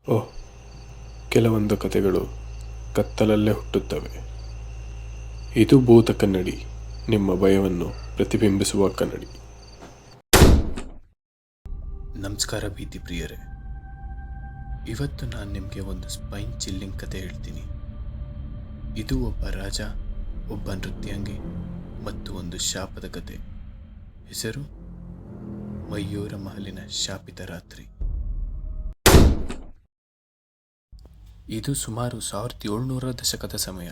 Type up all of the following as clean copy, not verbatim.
ಓಹ್, ಕೆಲವೊಂದು ಕಥೆಗಳು ಕತ್ತಲಲ್ಲೇ ಹುಟ್ಟುತ್ತವೆ. ಇದು ಭೂತ ಕನ್ನಡಿ, ನಿಮ್ಮ ಭಯವನ್ನು ಪ್ರತಿಬಿಂಬಿಸುವ ಕನ್ನಡಿ. ನಮಸ್ಕಾರ ಭೀತಿ ಪ್ರಿಯರೇ. ಇವತ್ತು ನಾನು ನಿಮಗೆ ಒಂದು ಸ್ಪೈನ್ ಚಿಲ್ಲಿಂಗ್ ಕತೆ ಹೇಳ್ತೀನಿ. ಇದು ಒಬ್ಬ ರಾಜ, ಒಬ್ಬ ನೃತ್ಯಾಂಗಿ ಮತ್ತು ಒಂದು ಶಾಪದ ಕತೆ. ಹೆಸರು ಮಯೂರ ಮಹಲಿನ ಶಾಪಿತ ರಾತ್ರಿ. ಇದು ಸುಮಾರು 1700ರ ದಶಕದ ಸಮಯ.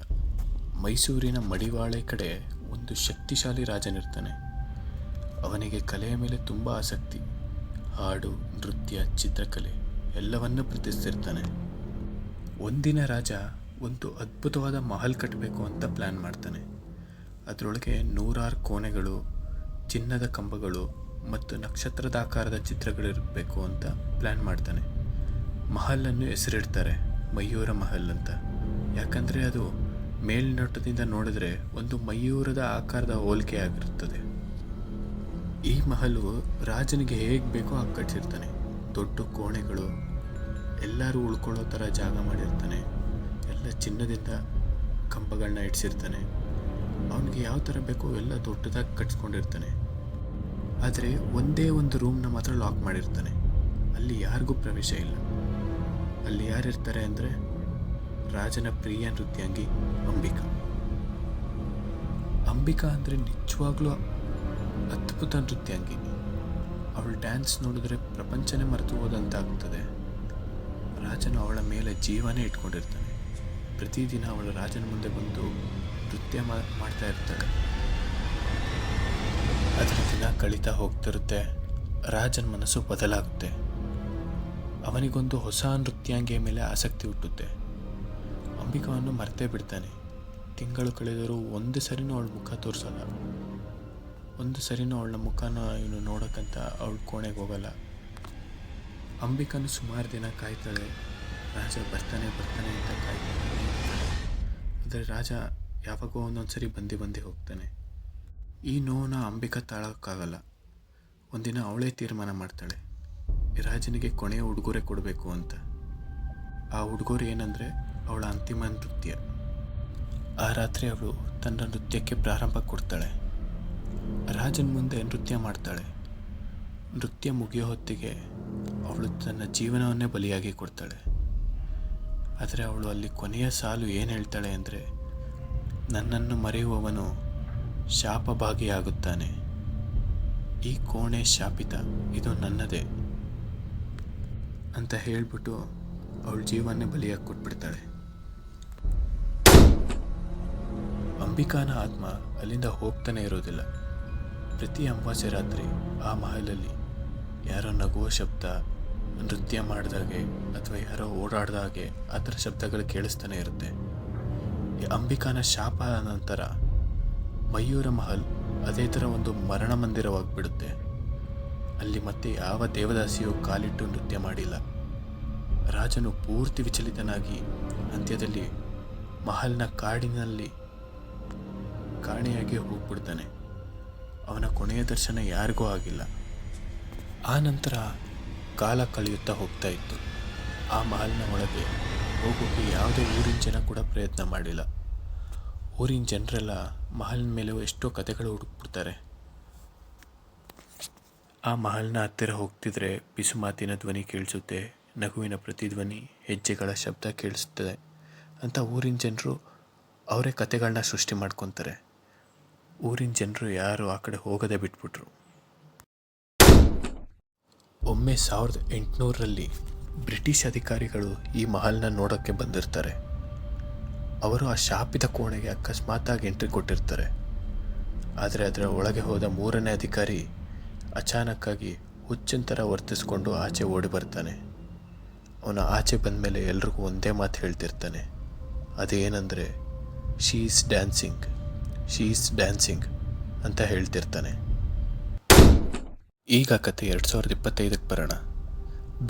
ಮೈಸೂರಿನ ಮಡಿವಾಳೆ ಕಡೆ ಒಂದು ಶಕ್ತಿಶಾಲಿ ರಾಜನಿರ್ತಾನೆ. ಅವನಿಗೆ ಕಲೆಯ ಮೇಲೆ ತುಂಬ ಆಸಕ್ತಿ. ಹಾಡು, ನೃತ್ಯ, ಚಿತ್ರಕಲೆ ಎಲ್ಲವನ್ನೂ ಪ್ರೀತಿಸ್ತಿರ್ತಾನೆ. ಒಂದಿನ ರಾಜ ಒಂದು ಅದ್ಭುತವಾದ ಮಹಲ್ ಕಟ್ಟಬೇಕು ಅಂತ ಪ್ಲ್ಯಾನ್ ಮಾಡ್ತಾನೆ. ಅದರೊಳಗೆ 100 ಕೋಣೆಗಳು, ಚಿನ್ನದ ಕಂಬಗಳು ಮತ್ತು ನಕ್ಷತ್ರದ ಆಕಾರದ ಚಿತ್ರಗಳಿರಬೇಕು ಅಂತ ಪ್ಲ್ಯಾನ್ ಮಾಡ್ತಾನೆ. ಮಹಲನ್ನು ಹೆಸರಿಡ್ತಾರೆ ಮಯೂರ ಮಹಲ್ ಅಂತ. ಯಾಕಂದರೆ ಅದು ಮೇಲ್ನೋಟದಿಂದ ನೋಡಿದ್ರೆ ಒಂದು ಮಯೂರದ ಆಕಾರದ ಹೋಲಿಕೆ ಆಗಿರುತ್ತದೆ. ಈ ಮಹಲು ರಾಜನಿಗೆ ಹೇಗೆ ಬೇಕೋ ಹಾಗೆ ಕಟ್ಟಿಸಿರ್ತಾನೆ. ದೊಡ್ಡ ಕೋಣೆಗಳು, ಎಲ್ಲರೂ ಉಳ್ಕೊಳ್ಳೋ ಥರ ಜಾಗ ಮಾಡಿರ್ತಾನೆ. ಎಲ್ಲ ಚಿನ್ನದಿಂದ ಕಂಬಗಳನ್ನ ಇಡಿಸಿರ್ತಾನೆ. ಅವನಿಗೆ ಯಾವ ಥರ ಬೇಕೋ ಎಲ್ಲ ದೊಡ್ಡದಾಗಿ ಕಟ್ಸ್ಕೊಂಡಿರ್ತಾನೆ. ಆದರೆ ಒಂದೇ ಒಂದು ರೂಮ್ನ ಮಾತ್ರ ಲಾಕ್ ಮಾಡಿರ್ತಾನೆ. ಅಲ್ಲಿ ಯಾರಿಗೂ ಪ್ರವೇಶ ಇಲ್ಲ. ಅಲ್ಲಿ ಯಾರಿರ್ತಾರೆ ಅಂದರೆ ರಾಜನ ಪ್ರಿಯ ನೃತ್ಯಾಂಗಿ ಅಂಬಿಕಾ. ಅಂಬಿಕಾ ಅಂದರೆ ನಿಜವಾಗ್ಲೂ ಅದ್ಭುತ ನೃತ್ಯಾಂಗಿ. ಅವಳ ಡ್ಯಾನ್ಸ್ ನೋಡಿದ್ರೆ ಪ್ರಪಂಚನೇ ಮರೆತು ಹೋದಂತಾಗ್ತದೆ. ರಾಜನು ಅವಳ ಮೇಲೆ ಜೀವನೇ ಇಟ್ಕೊಂಡಿರ್ತಾನೆ. ಪ್ರತಿದಿನ ಅವಳು ರಾಜನ ಮುಂದೆ ಬಂದು ನೃತ್ಯ ಮಾಡ್ತಾ ಇರ್ತಾಳೆ. ಅದರ ದಿನ ಕಳೀತಾ ಹೋಗ್ತಿರುತ್ತೆ. ರಾಜನ ಮನಸ್ಸು ಬದಲಾಗುತ್ತೆ. ಅವನಿಗೊಂದು ಹೊಸ ನೃತ್ಯಾಂಗಿಯ ಮೇಲೆ ಆಸಕ್ತಿ ಹುಟ್ಟುತ್ತೆ. ಅಂಬಿಕಾವನ್ನು ಮರ್ತೇ ಬಿಡ್ತಾನೆ. ತಿಂಗಳು ಕಳೆದರೂ ಒಂದು ಸರಿನೂ ಅವಳ ಮುಖ ತೋರಿಸಲ್ಲ. ಒಂದು ಸರಿನೂ ಅವಳ ಮುಖನ ಇವನು ನೋಡೋಕ್ಕಂತ ಅವಳ ಕೋಣೆಗೆ ಹೋಗಲ್ಲ. ಅಂಬಿಕಾನು ಸುಮಾರು ದಿನ ಕಾಯ್ತಾಳೆ. ರಾಜ ಬರ್ತಾನೆ ಅಂತ ಕಾಯ್ತಾನೆ. ಆದರೆ ರಾಜ ಯಾವಾಗೋ ಒಂದೊಂದು ಸರಿ ಬಂದು ಹೋಗ್ತಾನೆ. ಈ ನೋವನ್ನ ಅಂಬಿಕಾ ತಾಳೋಕ್ಕಾಗಲ್ಲ. ಒಂದಿನ ಅವಳೇ ತೀರ್ಮಾನ ಮಾಡ್ತಾಳೆ, ರಾಜನಿಗೆ ಕೊನೆಯ ಉಡುಗೊರೆ ಕೊಡಬೇಕು ಅಂತ. ಆ ಉಡುಗೊರೆ ಏನಂದರೆ ಅವಳ ಅಂತಿಮ ನೃತ್ಯ. ಆ ರಾತ್ರಿ ಅವಳು ತನ್ನ ನೃತ್ಯಕ್ಕೆ ಪ್ರಾರಂಭ ಕೊಡ್ತಾಳೆ. ರಾಜನ ಮುಂದೆ ನೃತ್ಯ ಮಾಡ್ತಾಳೆ. ನೃತ್ಯ ಮುಗಿಯೋ ಹೊತ್ತಿಗೆ ಅವಳು ತನ್ನ ಜೀವನವನ್ನೇ ಬಲಿಯಾಗಿ ಕೊಡ್ತಾಳೆ. ಆದರೆ ಅವಳು ಅಲ್ಲಿ ಕೊನೆಯ ಸಾಲು ಏನು ಹೇಳ್ತಾಳೆ ಅಂದರೆ, ನನ್ನನ್ನು ಮರೆಯುವವನು ಶಾಪಭಾಗಿಯಾಗುತ್ತಾನೆ. ಈ ಕೋಣೆ ಶಾಪಿತ, ಇದು ನನ್ನದೇ ಅಂತ ಹೇಳಿಬಿಟ್ಟು ಅವಳ ಜೀವನ್ನೇ ಬಲಿಯಾಗಿ ಕೊಟ್ಬಿಡ್ತಾಳೆ. ಅಂಬಿಕಾನ ಆತ್ಮ ಅಲ್ಲಿಂದ ಹೋಗ್ತಾನೆ ಇರೋದಿಲ್ಲ. ಪ್ರತಿ ಅಮಾವಾಸ್ಯೆ ರಾತ್ರಿ ಆ ಮಹಲಲ್ಲಿ ಯಾರೋ ನಗುವ ಶಬ್ದ, ನೃತ್ಯ ಮಾಡಿದಾಗೆ ಅಥವಾ ಯಾರೋ ಓಡಾಡ್ದಾಗೆ ಆ ಥರ ಶಬ್ದಗಳು ಕೇಳಿಸ್ತಾನೆ ಇರುತ್ತೆ. ಈ ಅಂಬಿಕಾನ ಶಾಪ ನಂತರ ಮಯೂರ ಮಹಲ್ ಅದೇ ಥರ ಒಂದು ಮರಣ ಮಂದಿರವಾಗಿಬಿಡುತ್ತೆ. ಅಲ್ಲಿ ಮತ್ತೆ ಯಾವ ದೇವದಾಸಿಯೂ ಕಾಲಿಟ್ಟು ನೃತ್ಯ ಮಾಡಿಲ್ಲ. ರಾಜನು ಪೂರ್ತಿ ವಿಚಲಿತನಾಗಿ ಅಂತ್ಯದಲ್ಲಿ ಮಹಲ್ನ ಕಾಡಿನಲ್ಲಿ ಕಾಣೆಯಾಗಿ ಹೋಗ್ಬಿಡ್ತಾನೆ. ಅವನ ಕೊನೆಯ ದರ್ಶನ ಯಾರಿಗೂ ಆಗಿಲ್ಲ. ಆ ನಂತರ ಕಾಲ ಕಳೆಯುತ್ತಾ ಹೋಗ್ತಾ ಇತ್ತು. ಆ ಮಹಲ್ನ ಒಳಗೆ ಹೋಗೋಕ್ಕೆ ಯಾವುದೇ ಊರಿನ ಜನ ಕೂಡ ಪ್ರಯತ್ನ ಮಾಡಿಲ್ಲ. ಊರಿನ ಜನರೆಲ್ಲ ಮಹಲ್ನ ಮೇಲೆ ಎಷ್ಟೋ ಕಥೆಗಳು ಹುಡುಕ್ಬಿಡ್ತಾರೆ. ಆ ಮಹಲ್ನ ಹತ್ತಿರ ಹೋಗ್ತಿದ್ರೆ ಪಿಸು ಮಾತಿನ ಧ್ವನಿ ಕೇಳಿಸುತ್ತೆ, ನಗುವಿನ ಪ್ರತಿಧ್ವನಿ, ಹೆಜ್ಜೆಗಳ ಶಬ್ದ ಕೇಳಿಸುತ್ತದೆ ಅಂತ ಊರಿನ ಜನರು ಅವರೇ ಕತೆಗಳನ್ನ ಸೃಷ್ಟಿ ಮಾಡ್ಕೊತಾರೆ. ಊರಿನ ಜನರು ಯಾರು ಆ ಕಡೆ ಹೋಗದೆ ಬಿಟ್ಬಿಟ್ರು. ಒಮ್ಮೆ 1800ರಲ್ಲಿ ಬ್ರಿಟಿಷ್ ಅಧಿಕಾರಿಗಳು ಈ ಮಹಲ್ನ ನೋಡೋಕ್ಕೆ ಬಂದಿರ್ತಾರೆ. ಅವರು ಆ ಶಾಪಿತ ಕೋಣೆಗೆ ಅಕಸ್ಮಾತಾಗಿ ಎಂಟ್ರಿ ಕೊಟ್ಟಿರ್ತಾರೆ. ಆದರೆ ಅದರ ಒಳಗೆ ಹೋದ 3ನೇ ಅಧಿಕಾರಿ ಅಚಾನಕ್ಕಾಗಿ ಹುಚ್ಚಿನ ಥರ ವರ್ತಿಸ್ಕೊಂಡು ಆಚೆ ಓಡಿ ಬರ್ತಾನೆ. ಅವನು ಆಚೆ ಬಂದ ಮೇಲೆ ಎಲ್ರಿಗೂ ಒಂದೇ ಮಾತು ಹೇಳ್ತಿರ್ತಾನೆ. ಅದೇನೆಂದರೆ, ಶೀ ಈಸ್ ಡ್ಯಾನ್ಸಿಂಗ್ ಅಂತ ಹೇಳ್ತಿರ್ತಾನೆ. ಈಗ ಕತೆ 2025ಕ್ಕೆ ಬರೋಣ.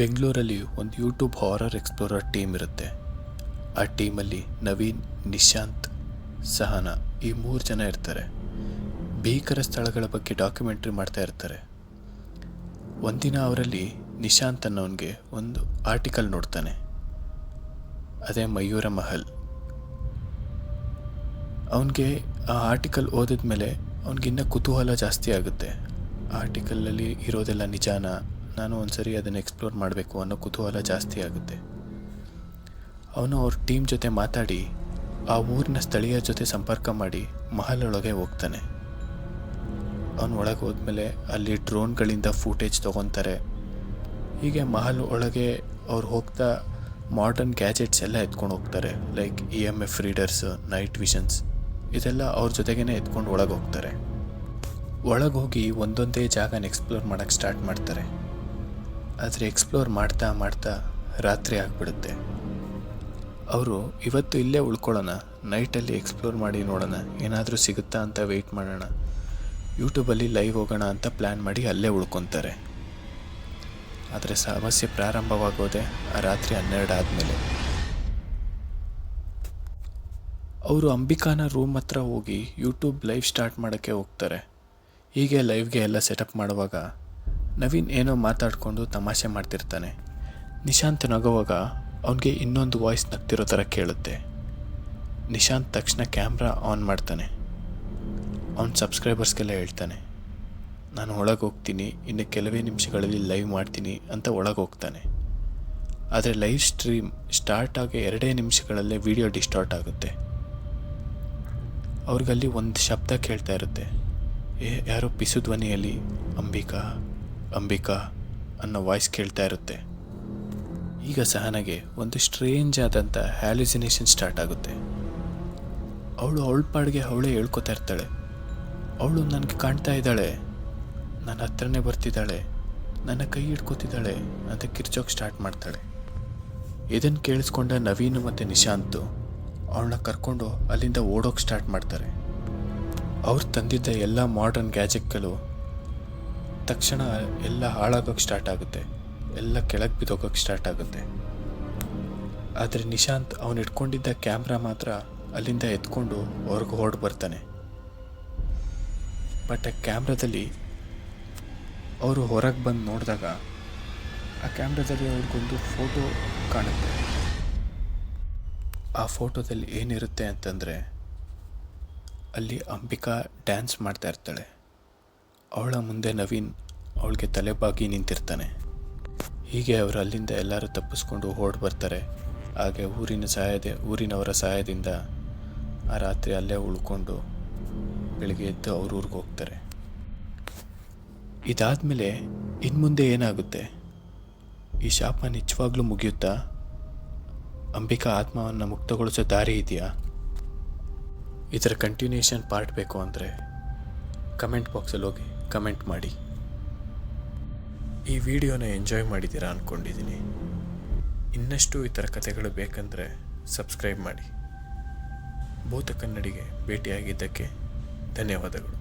ಬೆಂಗಳೂರಲ್ಲಿ ಒಂದು ಯೂಟ್ಯೂಬ್ ಹಾರರ್ ಎಕ್ಸ್ಪ್ಲೋರರ್ ಟೀಮ್ ಇರುತ್ತೆ. ಆ ಟೀಮಲ್ಲಿ ನವೀನ್, ನಿಶಾಂತ್, ಸಹನಾ ಈ 3 ಜನ ಇರ್ತಾರೆ. ಭೀಕರ ಸ್ಥಳಗಳ ಬಗ್ಗೆ ಡಾಕ್ಯುಮೆಂಟ್ರಿ ಮಾಡ್ತಾ ಇರ್ತಾರೆ. ಒಂದಿನ ಅವರಲ್ಲಿ ನಿಶಾಂತ್ ಅನ್ನೋನಿಗೆ ಒಂದು ಆರ್ಟಿಕಲ್ ನೋಡ್ತಾನೆ. ಅದೇ ಮಯೂರ ಮಹಲ್. ಅವನಿಗೆ ಆ ಆರ್ಟಿಕಲ್ ಓದಿದ ಮೇಲೆ ಅವನಿಗಿನ್ನ ಕುತೂಹಲ ಜಾಸ್ತಿ ಆಗುತ್ತೆ. ಆರ್ಟಿಕಲಲ್ಲಿ ಇರೋದೆಲ್ಲ ನಿಜಾನ, ನಾನು ಒಂದ್ಸರಿ ಅದನ್ನು ಎಕ್ಸ್ಪ್ಲೋರ್ ಮಾಡಬೇಕು ಅನ್ನೋ ಕುತೂಹಲ ಜಾಸ್ತಿ ಆಗುತ್ತೆ. ಅವನು ಅವ್ರ ಟೀಮ್ ಜೊತೆ ಮಾತಾಡಿ ಆ ಊರಿನ ಸ್ಥಳೀಯರ ಜೊತೆ ಸಂಪರ್ಕ ಮಾಡಿ ಮಹಲ್ ಒಳಗೆ ಹೋಗ್ತಾನೆ. ಅವನು ಒಳಗೆ ಹೋದ್ಮೇಲೆ ಅಲ್ಲಿ ಡ್ರೋನ್ಗಳಿಂದ ಫೂಟೇಜ್ ತೊಗೊತಾರೆ. ಹೀಗೆ ಮಹಲ್ ಒಳಗೆ ಅವ್ರು ಹೋಗ್ತಾ ಮಾಡರ್ನ್ ಗ್ಯಾಜೆಟ್ಸ್ ಎಲ್ಲ ಎತ್ಕೊಂಡು ಹೋಗ್ತಾರೆ. Like EMF readers, night visions, ಇದೆಲ್ಲ ಅವ್ರ ಜೊತೆಗೇ ಎತ್ಕೊಂಡು ಒಳಗೆ ಹೋಗ್ತಾರೆ. ಒಳಗೆ ಹೋಗಿ ಒಂದೊಂದೇ ಜಾಗನ ಎಕ್ಸ್ಪ್ಲೋರ್ ಮಾಡೋಕ್ಕೆ ಸ್ಟಾರ್ಟ್ ಮಾಡ್ತಾರೆ. ಆದರೆ ಎಕ್ಸ್ಪ್ಲೋರ್ ಮಾಡ್ತಾ ಮಾಡ್ತಾ ರಾತ್ರಿ ಆಗಿಬಿಡುತ್ತೆ. ಅವರು ಇವತ್ತು ಇಲ್ಲೇ ಉಳ್ಕೊಳ್ಳೋಣ, ನೈಟಲ್ಲಿ ಎಕ್ಸ್ಪ್ಲೋರ್ ಮಾಡಿ ನೋಡೋಣ, ಏನಾದರೂ ಸಿಗುತ್ತಾ ಅಂತ ವೆಯ್ಟ್ ಮಾಡೋಣ, ಯೂಟ್ಯೂಬಲ್ಲಿ ಲೈವ್ ಹೋಗೋಣ ಅಂತ ಪ್ಲ್ಯಾನ್ ಮಾಡಿ ಅಲ್ಲೇ ಉಳ್ಕೊತಾರೆ. ಆದರೆ ಸಮಸ್ಯೆ ಪ್ರಾರಂಭವಾಗೋದೆ ಆ ರಾತ್ರಿ 12 ಆದಮೇಲೆ. ಅವರು ಅಂಬಿಕಾನ ರೂಮ್ ಹತ್ರ ಹೋಗಿ ಯೂಟ್ಯೂಬ್ ಲೈವ್ ಸ್ಟಾರ್ಟ್ ಮಾಡೋಕ್ಕೆ ಹೋಗ್ತಾರೆ. ಹೀಗೆ ಲೈವ್ಗೆ ಎಲ್ಲ ಸೆಟಪ್ ಮಾಡುವಾಗ ನವೀನ್ ಏನೋ ಮಾತಾಡಿಕೊಂಡು ತಮಾಷೆ ಮಾಡ್ತಿರ್ತಾನೆ. ನಿಶಾಂತ್ ನಗುವಾಗ ಅವನಿಗೆ ಇನ್ನೊಂದು ವಾಯ್ಸ್ ನಗ್ತಿರೋ ಥರ ಕೇಳುತ್ತೆ. ನಿಶಾಂತ್ ತಕ್ಷಣ ಕ್ಯಾಮ್ರಾ ಆನ್ ಮಾಡ್ತಾನೆ. ಅವನ ಸಬ್ಸ್ಕ್ರೈಬರ್ಸ್ಗೆಲ್ಲ ಹೇಳ್ತಾನೆ, ನಾನು ಒಳಗೆ ಹೋಗ್ತೀನಿ, ಇನ್ನು ಕೆಲವೇ ನಿಮಿಷಗಳಲ್ಲಿ ಲೈವ್ ಮಾಡ್ತೀನಿ ಅಂತ ಒಳಗೆ ಹೋಗ್ತಾನೆ. ಆದರೆ ಲೈವ್ ಸ್ಟ್ರೀಮ್ ಸ್ಟಾರ್ಟ್ ಆಗಿ 2 ನಿಮಿಷಗಳಲ್ಲೇ ವಿಡಿಯೋ ಡಿಸ್ಟಾರ್ಟ್ ಆಗುತ್ತೆ. ಅವ್ರಿಗಲ್ಲಿ ಒಂದು ಶಬ್ದ ಕೇಳ್ತಾ ಇರುತ್ತೆ. ಯಾರೋ ಪಿಸು ಧ್ವನಿಯಲ್ಲಿ ಅಂಬಿಕಾ ಅಂಬಿಕಾ ಅನ್ನೋ ವಾಯ್ಸ್ ಕೇಳ್ತಾ ಇರುತ್ತೆ. ಈಗ ಸಹನಗೆ ಒಂದು ಸ್ಟ್ರೇಂಜ್ ಆದಂಥ ಹ್ಯಾಲ್ಯುಸಿನೇಷನ್ ಸ್ಟಾರ್ಟ್ ಆಗುತ್ತೆ. ಅವಳ ಪಾಡಿಗೆ ಅವಳೇ ಹೇಳ್ಕೊತಾ ಇರ್ತಾಳೆ. ಅವಳು ನನಗೆ ಕಾಣ್ತಾ ಇದ್ದಾಳೆ, ನನ್ನ ಹತ್ರನೇ ಬರ್ತಿದ್ದಾಳೆ, ನನ್ನ ಕೈ ಹಿಡ್ಕೊತಿದ್ದಾಳೆ ಅಂತ ಕಿರ್ಚೋಕೆ ಸ್ಟಾರ್ಟ್ ಮಾಡ್ತಾಳೆ. ಇದನ್ನು ಕೇಳಿಸ್ಕೊಂಡ ನವೀನು ಮತ್ತು ನಿಶಾಂತು ಅವಳನ್ನ ಕರ್ಕೊಂಡು ಅಲ್ಲಿಂದ ಓಡೋಕೆ ಸ್ಟಾರ್ಟ್ ಮಾಡ್ತಾರೆ. ಅವ್ರು ತಂದಿದ್ದ ಎಲ್ಲ ಮಾಡರ್ನ್ ಗ್ಯಾಜೆಟ್ಗಳು ತಕ್ಷಣ ಎಲ್ಲ ಹಾಳಾಗೋಕ್ಕೆ ಸ್ಟಾರ್ಟ್ ಆಗುತ್ತೆ, ಎಲ್ಲ ಕೆಳಗೆ ಬಿದ್ದೋಗೋಕ್ಕೆ ಸ್ಟಾರ್ಟ್ ಆಗುತ್ತೆ. ಆದರೆ ನಿಶಾಂತ್ ಅವನು ಇಟ್ಕೊಂಡಿದ್ದ ಕ್ಯಾಮ್ರಾ ಮಾತ್ರ ಅಲ್ಲಿಂದ ಎತ್ಕೊಂಡು ಹೊರಗೆ ಹೊರಡು ಬರ್ತಾನೆ. ಬಟ್ ಆ ಕ್ಯಾಮ್ರಾದಲ್ಲಿ ಅವರು ಹೊರಗೆ ಬಂದು ನೋಡಿದಾಗ ಆ ಕ್ಯಾಮ್ರಾದಲ್ಲಿ ಅವ್ರಿಗೊಂದು ಫೋಟೋ ಕಾಣುತ್ತೆ. ಆ ಫೋಟೋದಲ್ಲಿ ಏನಿರುತ್ತೆ ಅಂತಂದರೆ ಅಲ್ಲಿ ಅಂಬಿಕಾ ಡ್ಯಾನ್ಸ್ ಮಾಡ್ತಾ ಇರ್ತಾಳೆ. ಅವಳ ಮುಂದೆ ನವೀನ್ ಅವಳಿಗೆ ತಲೆಬಾಗಿ ನಿಂತಿರ್ತಾನೆ. ಹೀಗೆ ಅವರು ಅಲ್ಲಿಂದ ಎಲ್ಲರೂ ತಪ್ಪಿಸ್ಕೊಂಡು ಹೊರಡು ಬರ್ತಾರೆ. ಹಾಗೆ ಊರಿನವರ ಸಹಾಯದಿಂದ ಆ ರಾತ್ರಿ ಅಲ್ಲೇ ಉಳ್ಕೊಂಡು ಬೆಳಿಗ್ಗೆ ಎದ್ದು ಅವ್ರ ಊರಿಗೆ ಹೋಗ್ತಾರೆ. ಇದಾದಮೇಲೆ ಇನ್ನು ಮುಂದೆ ಏನಾಗುತ್ತೆ? ಈ ಶಾಪ ನಿಜವಾಗ್ಲೂ ಮುಗಿಯುತ್ತಾ? ಅಂಬಿಕಾ ಆತ್ಮವನ್ನು ಮುಕ್ತಗೊಳಿಸೋ ದಾರಿ ಇದೆಯಾ? ಇದರ ಕಂಟಿನ್ಯೂಷನ್ ಪಾರ್ಟ್ ಬೇಕು ಅಂದರೆ ಕಮೆಂಟ್ ಬಾಕ್ಸಲ್ಲಿ ಹೋಗಿ ಕಮೆಂಟ್ ಮಾಡಿ. ಈ ವಿಡಿಯೋನ ಎಂಜಾಯ್ ಮಾಡಿದ್ದೀರಾ ಅಂದ್ಕೊಂಡಿದ್ದೀನಿ. ಇನ್ನಷ್ಟು ಈ ಥರ ಕಥೆಗಳು ಬೇಕಂದರೆ ಸಬ್ಸ್ಕ್ರೈಬ್ ಮಾಡಿ. ಭೂತ ಕನ್ನಡಿಗೆ ಭೇಟಿಯಾಗಿದ್ದಕ್ಕೆ ಧನ್ಯವಾದಗಳು.